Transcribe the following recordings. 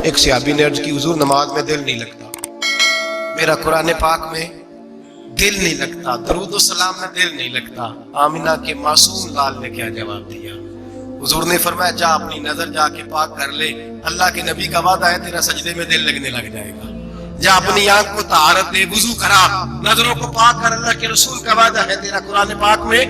ایک صحابی نے عرض کی حضور نماز میں دل نہیں لگتا، میرا قرآن پاک میں دل نہیں لگتا، درود و سلام میں دل نہیں لگتا۔ آمینہ کے معصوم لال نے کیا جواب دیا؟ حضور نے فرمایا جا اپنی نظر جا کے پاک کر لے، اللہ کے نبی کا وعدہ ہے تیرا سجدے میں دل لگنے لگ جائے گا۔ جا اپنی آنکھ کو طہارت دے، وضو کرا، نظروں کو پاک کر، اللہ کے رسول کا وعدہ ہے تیرا قرآن پاک میں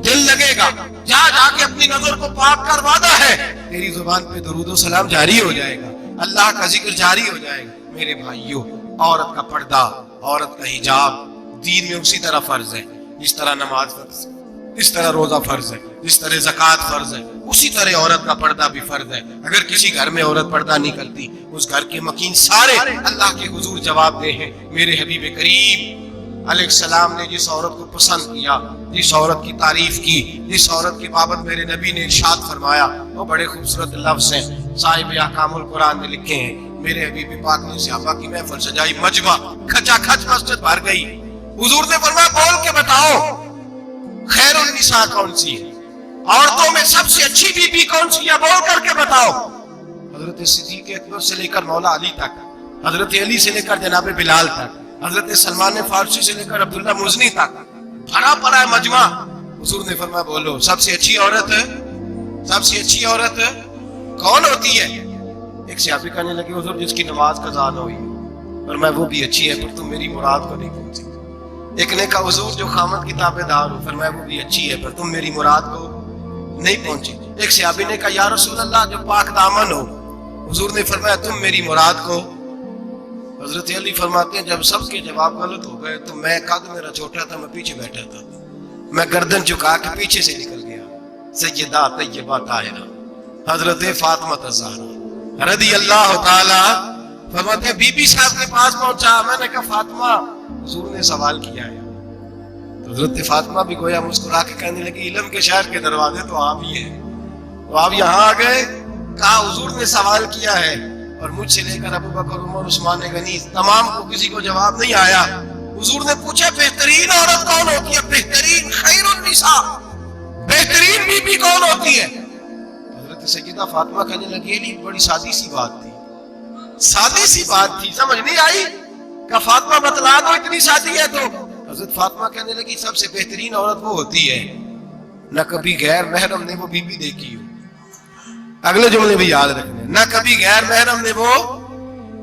دل لگے گا۔ جا جا کے اپنی نظر کو پاک کر، وعدہ ہے تیری زبان پہ درود و سلام جاری ہو جائے گا، اللہ کا ذکر جاری ہو جائے گا۔ میرے بھائیوں، عورت کا پردہ، عورت کا حجاب دین میں اسی طرح فرض ہے جس طرح نماز فرض ہے، جس طرح روزہ فرض ہے، جس طرح زکوٰۃ فرض ہے، اسی طرح عورت کا پردہ بھی فرض ہے۔ اگر کسی گھر میں عورت پردہ نہیں کرتی، اس گھر کے مکین سارے اللہ کے حضور جواب دے ہیں۔ میرے حبیب کریم علیہ السلام نے جس عورت کو پسند کیا، جس عورت کی تعریف کی، جس عورت کی بابت میرے نبی نے ارشاد فرمایا، وہ بڑے خوبصورت لفظ ہیں، صاحب احکام القرآن نے لکھے ہیں۔ میرے حبیب پاک نے صحابہ کی محفل سجائی، مجمع کھچا کھچ مسجد بھر گئی۔ حضور نے فرمایا بول کے بتاؤ خیر النساء کون سی ہے، عورتوں میں سب سے اچھی بی بی کون سی ہے، بول کر کے بتاؤ۔ حضرت صدیق اکبر سے لے کر مولا علی تک، حضرت علی سے لے کر جناب بلال تک، حضرت سلمان فارسی سے لے کر عبداللہ مزنی تک بھرا پڑا ہے مجمع۔ حضور نے فرمایا بولو سب سے اچھی عورت ہے، سب سے اچھی عورت کون ہوتی ہے؟ ایک صحابی کہنے لگے حضور جس کی نماز قضا نہ ہوئی، فرمایا وہ بھی اچھی ہے پر تم میری مراد کو نہیں پہنچی۔ ایک نے کہا حضور جو خامد کی تابع دار ہو، فرمایا وہ بھی اچھی ہے پر تم میری مراد کو نہیں پہنچی۔ ایک صحابی نے کہا یا رسول اللہ جو پاک دامن ہو، حضور نے فرمایا تم میری مراد کو۔ حضرت علی فرماتے ہیں جب سب کے جواب غلط ہو گئے تو میں قد میرا چھوٹا تھا، میں پیچھے بیٹھا تھا، میں گردن جھکا کے پیچھے سے نکل گیا۔ سیدہ طیبہ طاہرہ حضرت فاطمہ الزہرا رضی اللہ تعالی فرماتے ہیں بی بی صاحب کے پاس پہنچا، میں نے کہا فاطمہ حضور نے سوال کیا ہے۔ حضرت فاطمہ بھی گویا مسکرا کے کہنے لگی علم کے شہر کے دروازے تو آپ ہی ہیں، تو آپ یہاں آ گئے۔ کہا حضور نے سوال کیا ہے اور مجھ سے لے کر ابو بکر عمر عثمان غنی تمام کو کسی کو جواب نہیں آیا۔ حضور نے پوچھا بہترین عورت کون ہوتی ہے، بہترین خیر النساء بہترین بی بی کون ہوتی ہے؟ حضرت سیدہ فاطمہ کہنے لگی علی بڑی سادی سی بات تھی، سادی سی بات تھی، سمجھ نہیں آئی؟ کہ فاطمہ بتلا دو اتنی سادی ہے تو۔ حضرت فاطمہ کہنے لگی سب سے بہترین عورت وہ ہوتی ہے نہ کبھی غیر محرم نے وہ بی بی دیکھی ہو، اگلے جملے بھی یاد رکھنے، نہ کبھی غیر محرم نے وہ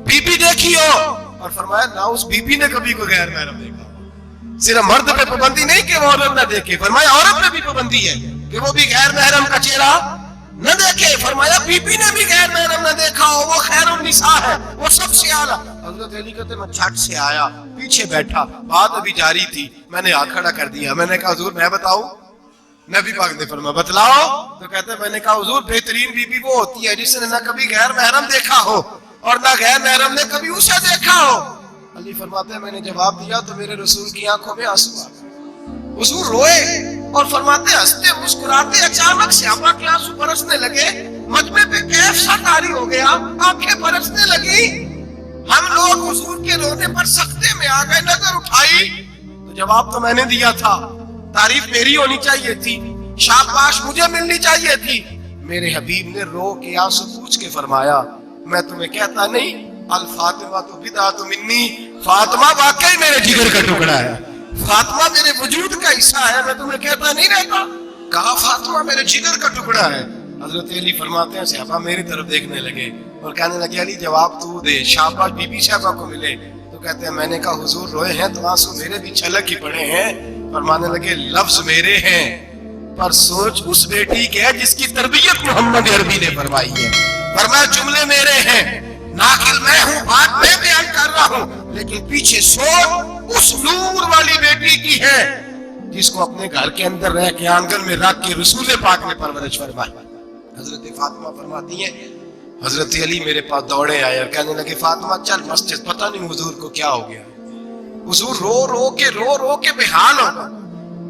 بی بی دیکھی ہو، اور فرمایا نہ اس بی بی نے کبھی کوئی غیر محرم دیکھا۔ صرف مرد پہ پابندی نہیں کہ وہ عورت نہ دیکھے، فرمایا عورت پہ بھی پابندی ہے کہ وہ بھی غیر محرم کا چہرہ نہ دیکھے، فرمایا بی بی نے بھی غیر محرم نہ دیکھا ہو، وہ خیر النساء ہے، وہ سب سے اعلیٰ۔ حضرت علی کہتے میں جھٹ سے آیا، پیچھے بیٹھا، بات ابھی جاری تھی، میں نے ہاتھ کھڑا کر دیا، میں نے کہا حضور میں بتاؤں؟ نبی پاک نے فرمایا بتلاؤ۔ تو کہتے میں نے کہا حضور بہترین بی بی وہ ہوتی ہے جس نے نہ کبھی غیر محرم دیکھا ہو اور نہ غیر محرم نے کبھی اسے دیکھا ہو۔ علی فرماتے ہیں میں نے جواب دیا تو میرے رسول کی آنکھوں میں آنسو آ گئے، حضور روئے اور فرماتے ہنستے مسکراتے اچانک صحابہ کے آنسو برسنے لگے، مجمع پہ کیف سا طاری ہو گیا، آنکھیں برسنے لگی۔ ہم لوگ حضور کے رونے پر سکتے میں آ گئے، نظر اٹھائی تو جواب تو میں نے دیا تھا، تعریف میری ہونی چاہیے تھی، شاباش مجھے ملنی چاہیے تھی۔ میرے حبیب نے رو کے آنسو پوچھ کے فرمایا میں تمہیں کہتا نہیں الفاطمہ تو بدعۃ منی، فاطمہ واقعی میرے جگر کا ٹکڑا ہے، فاطمہ میرے وجود کا حصہ ہے، میں تمہیں کہتا نہیں رہتا؟ کہا فاطمہ میرے جگر کا ٹکڑا ہے۔ حضرت علی فرماتے ہیں صحابہ میری طرف دیکھنے لگے اور کہنے لگے علی جواب تو دے، شاباش بی بی صاحبہ کو ملے۔ تو کہتے ہیں میں نے کہا حضور روئے ہیں تو آنسو میرے بھی چھلک ہی پڑے ہیں۔ فرمانے لگے لفظ میرے ہیں پر سوچ اس بیٹی کے ہے جس کی تربیت محمد عربی نے فرمائی ہے۔ فرمایا جملے میرے ہیں، ناقل میں ہوں، بات میں بیان کر رہا ہوں، لیکن پیچھے سوچ اس نور والی بیٹی کی ہے جس کو اپنے گھر کے اندر رہ کے آنگن میں رکھ کے رسول پاک نے پرورش فرمائی۔ حضرت فاطمہ فرماتی ہیں حضرت علی میرے پاس دوڑے آئے اور کہنے لگے فاطمہ چل مسجد، پتہ نہیں حضور کو کیا ہو گیا۔ حضور رو رو کے بحال ہو گئے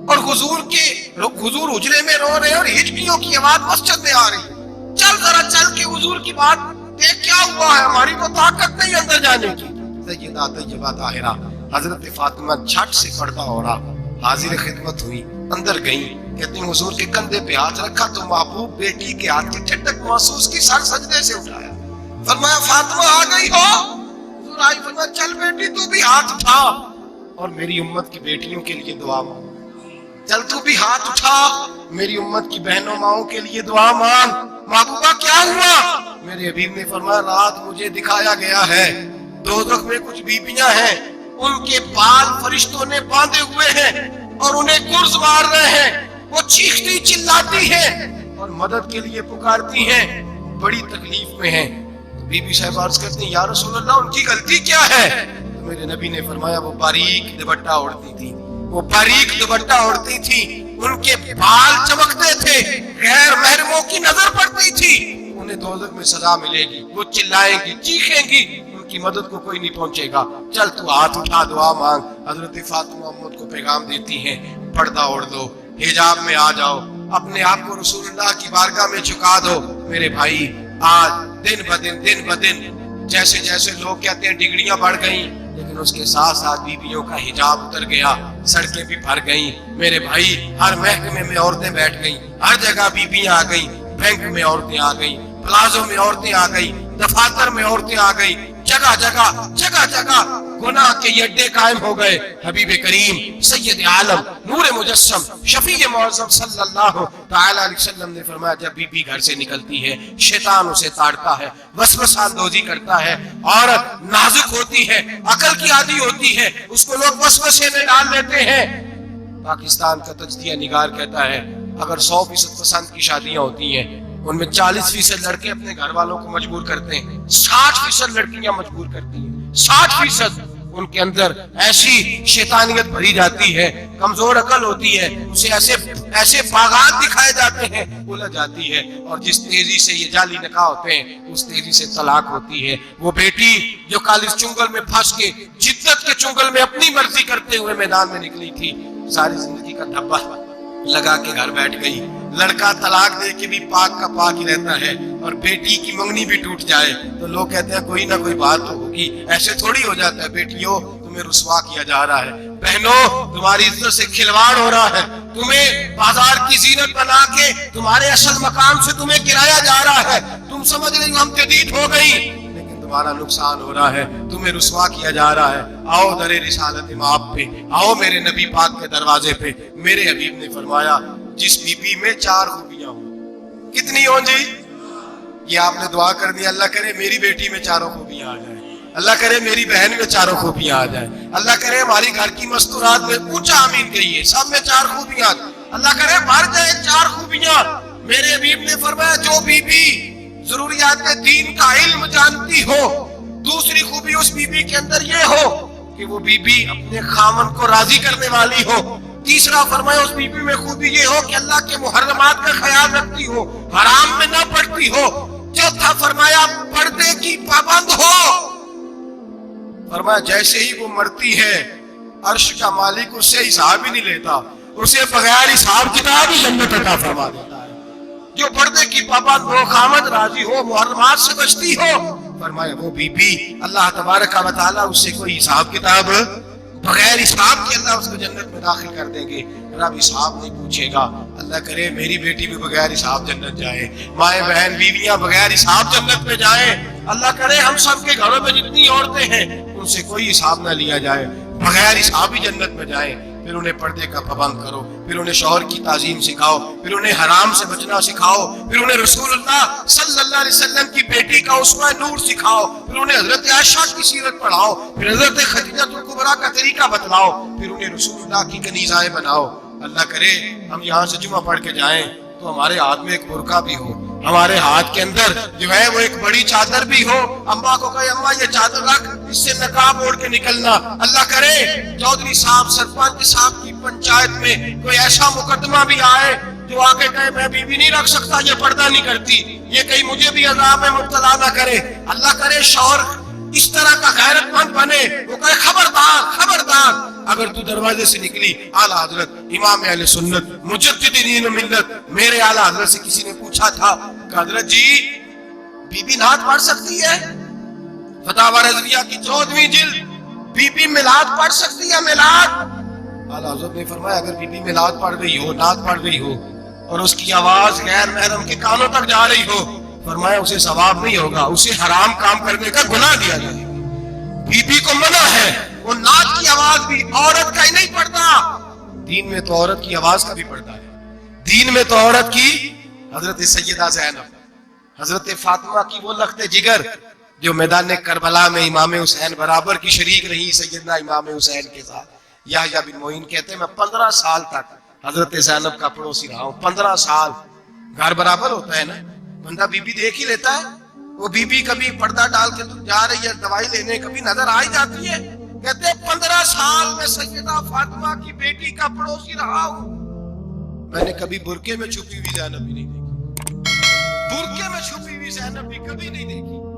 اور حضور حجرے میں رو رہے اور ہچکیوں کی آواز مسجد میں آ رہی، چل ذرا چل کے حضور کی بات دیکھ کیا ہوا ہے، ہماری کو طاقت نہیں اندر جانے کی۔ سیدہ طیبہ طاہرہ حضرت فاطمہ جھٹ سے پردہ ہو رہا حاضر خدمت ہوئی، اندر گئیں، کہتے ہیں حضور کے کندھے پہ ہاتھ رکھا تو محبوب بیٹی کے ہاتھ کی ٹھنڈک محسوس کی، سر سجدے سے اٹھایا، فرمایا فاطمہ اٹھائی، فرمایا چل بیٹی تو بھی ہاتھ اٹھا اور میری امت کی بیٹیوں کے لیے دعا مانگ، چل تو بھی ہاتھ اٹھا میری امت کی بہنوں ماؤں کے لیے دعا مانگ۔ محبوبہ کیا ہوا؟ میرے حبیب نے فرمایا رات مجھے دکھایا گیا ہے دوزخ میں کچھ بیبیاں ہیں، ان کے بال فرشتوں نے باندھے ہوئے ہیں اور انہیں گرز مار رہے ہیں، وہ چیختی چلاتی ہیں اور مدد کے لیے پکارتی ہیں، بڑی تکلیف میں ہیں۔ بی بی صاحب عرض کرتی ہیں یا رسول اللہ ان کی غلطی کیا ہے؟ تو میرے نبی نے فرمایا وہ باریک دوپٹہ اوڑھتی تھی، وہ باریک دوپٹہ اوڑھتی تھی، ان کے بال چمکتے تھے، غیر محرموں کی نظر پڑتی تھی، انہیں دوزخ میں سزا ملے گی، وہ چلائیں گی چیخیں گی، ان کی مدد کو کوئی نہیں پہنچے گا، چل تو ہاتھ اٹھا دعا مانگ۔ حضرت فاطمہ امت کو پیغام دیتی ہیں پردہ اوڑھ دو، حجاب میں آ جاؤ، اپنے آپ کو رسول اللہ کی بارگاہ میں جھکا دو۔ میرے بھائی آج دن بدن جیسے جیسے لوگ کہتے ہیں ڈگریاں بڑھ گئیں، لیکن اس کے ساتھ ساتھ بیویوں کا حجاب اتر گیا، سڑکیں بھی بھر گئیں۔ میرے بھائی ہر محکمے میں عورتیں بیٹھ گئیں، ہر جگہ بیویاں آ گئیں، بینک میں عورتیں آ گئیں، پلازوں میں عورتیں آ گئیں، دفاتر میں عورتیں آ گئیں، جگہ جگہ گناہ کے یہ اڈے قائم ہو گئے۔ حبیب کریم سید عالم نور مجسم شفیع معظم صلی اللہ تعالی علیہ وسلم نے فرمایا جب بی بی گھر سے نکلتی ہے شیطان اسے تاڑتا ہے، وسوسہ اندوزی کرتا ہے، عورت نازک ہوتی ہے، عقل کی عادی ہوتی ہے، اس کو لوگ وسوسے میں ڈال لیتے ہیں۔ پاکستان کا تجزیہ نگار کہتا ہے اگر 100% پسند کی شادیاں ہوتی ہیں ان میں 40% لڑکے اپنے گھر والوں کو مجبور کرتے ہیں، 60% لڑکیاں مجبور کرتی ہیں، 60% ان کے اندر ایسی شیطانیت بھری جاتی ہے، کمزور عقل ہوتی ہے، اسے ایسے باغات دکھائے جاتے ہیں، الجھ جاتی ہے، اور جس تیزی سے یہ جعلی نکاح ہوتے ہیں اس تیزی سے طلاق ہوتی ہے۔ وہ بیٹی جو کالج چنگل میں پھنس کے جدت کے چنگل میں اپنی مرضی کرتے ہوئے میدان میں نکلی تھی، ساری زندگی کا دھبا لگا کے گھر بیٹھ گئی۔ لڑکا طلاق دے کے بھی پاک کا پاک ہی رہتا ہے، اور بیٹی کی منگنی بھی ٹوٹ جائے تو لوگ کہتے ہیں کوئی نہ کوئی بات تو ہوگی، ایسے تھوڑی ہو جاتا ہے۔ بیٹیوں تمہیں رسوا کیا جا رہا ہے، بہنوں تمہاری عزت سے کھلواڑ ہو رہا ہے، تمہیں بازار کی زینت بنا کے تمہارے اصل مقام سے تمہیں گرایا جا رہا ہے، تم سمجھ رہی ہم جدید ہو گئی لیکن تمہارا نقصان ہو رہا ہے، تمہیں رسوا کیا جا رہا ہے۔ آؤ در رسالت مآب پہ، آؤ میرے نبی پاک کے دروازے پہ۔ میرے حبیب نے فرمایا جس بی بی میں 4 خوبیاں ہوں، کتنی ہوں جی؟ یہ آپ نے دعا کر دی اللہ کرے میری بیٹی میں 4 خوبیاں آ جائیں، اللہ کرے میری بہن میں 4 خوبیاں آ جائیں، اللہ کرے ہماری گھر کی مستورات میں اونچا آمین کہیے سب میں 4 خوبیاں، اللہ کرے بھر جائے 4 خوبیاں۔ میرے حبیب نے فرمایا جو بی بی ضروریات دین کا علم جانتی ہو، دوسری خوبی اس بی بی کے اندر یہ ہو کہ وہ بی بی اپنے خامن کو راضی کرنے والی ہو، تیسرا فرمایا اس بی بی میں خوبی یہ ہو کہ اللہ کے محرمات کا خیال رکھتی ہو، حرام میں نہ پڑتی ہو، چوتھا فرمایا پردے کی پابند ہو۔ فرمایا جیسے ہی وہ مرتی ہے عرش کا مالک اس سے حساب ہی نہیں لیتا، اسے بغیر حساب کتاب ہی جنت عطا فرما دیتا ہے۔ جو پردے کی پابند ہو، خامد راضی ہو، محرمات سے بچتی ہو، فرمایا وہ بی بی اللہ تبارک و تعالیٰ اس سے کوئی حساب کتاب بغیر حساب کے اللہ اس کو جنت میں داخل کر دیں گے، رب حساب نہیں پوچھے گا۔ اللہ کرے میری بیٹی بھی بغیر حساب جنت جائے، مائیں بہن بیویاں بغیر حساب جنت میں جائیں، اللہ کرے ہم سب کے گھروں میں جتنی عورتیں ہیں ان سے کوئی حساب نہ لیا جائے، بغیر حساب ہی جنت میں جائیں۔ پھر انہیں پردے کا پابند کرو، پھر انہیں شوہر کی تعظیم سکھاؤ، پھر انہیں حرام سے بچنا سکھاؤ، پھر انہیں رسول اللہ صلی اللہ علیہ وسلم کی بیٹی کا اسوہ نور سکھاؤ، پھر انہیں حضرت عائشہ کی سیرت پڑھاؤ، پھر حضرت خدیجہ الکبریٰ کا طریقہ بتلاؤ، پھر انہیں رسول اللہ کی کنیزائیں بناؤ۔ اللہ کرے ہم یہاں سے جمعہ پڑھ کے جائیں تو ہمارے ہاتھ میں ایک برقع بھی ہو، ہمارے ہاتھ کے اندر جو ہے وہ ایک بڑی چادر بھی ہو، اماں کو کہے اماں یہ چادر رکھ، اس سے نقاب اوڑھ کے نکلنا۔ اللہ کرے چودھری صاحب سرپنچ صاحب کی پنچایت میں کوئی ایسا مقدمہ بھی آئے جو آگے کہے میں بیوی نہیں رکھ سکتا، یہ پردہ نہیں کرتی، یہ کہیں مجھے بھی عذاب میں مبتلا نہ کرے۔ اللہ کرے شوہر اس طرح کا غیرت مند بنے، وہ کہے خبردار خبردار، اگر تو دروازے سے نکلی اعلیٰ حضرت امام اہل سنت مجدد دین و ملت میرے اعلیٰ حضرت سے کسی نے پوچھا تھا کہ حضرت جی بی بی نعت پڑھ سکتی ہے؟ فتاوی رضویہ کی 14ویں جلد، بی بی میلاد پڑھ سکتی ہے؟ میلاد اعلیٰ حضرت نے فرمایا اگر بی بی میلاد پڑھ گئی ہو، نعت پڑھ گئی ہو اور اس کی آواز غیر محرم کے کانوں تک جا رہی ہو، فرمایا اسے ثواب نہیں ہوگا، اسے حرام کام کرنے کا گناہ دیا جائے گا۔ بی بی کو منع ہے، وہ نعت کی آواز بھی عورت کا ہی نہیں پڑتا، دین میں تو عورت کی آواز کا بھی پڑتا ہے، دین میں تو عورت کی، حضرت سیدہ زینب، حضرت فاطمہ کی وہ لخت جگر جو میدان کربلا میں امام حسین برابر کی شریک رہی سیدنا امام حسین کے ساتھ۔ یحییٰ بن معین کہتے ہیں میں 15 سال تک حضرت زینب کا پڑوسی رہا ہوں، 15 سال، گھر برابر ہوتا ہے نا، بندہ بی بی دیکھ ہی لیتا ہے، وہ بی بی کبھی پردہ ڈال کے جا رہی ہے دوائی لینے، کبھی نظر آ ہی جاتی ہے، کہتے ہیں 15 سال میں سیدہ فاطمہ کی بیٹی کا پڑوسی رہا ہوں، میں نے کبھی برقعے میں چھپی ہوئی زینب بھی نہیں دیکھی، برقعے میں چھپی ہوئی زینب بھی کبھی نہیں دیکھی۔